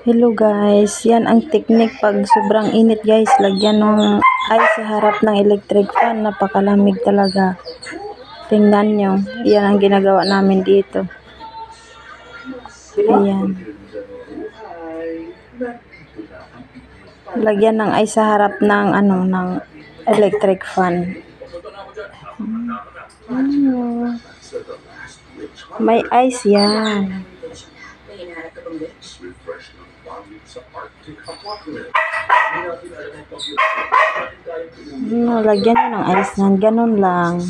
Hello guys, yan ang technique pag sobrang init guys. Lagyan ng ice sa harap ng electric fan. Napakalamig talaga. Tingnan nyo, yan ang ginagawa namin dito. Ayan. Lagyan ng ice sa harap ng ng electric fan. May ice yan. Lagyan nyo ng ice yan. Ganun lang.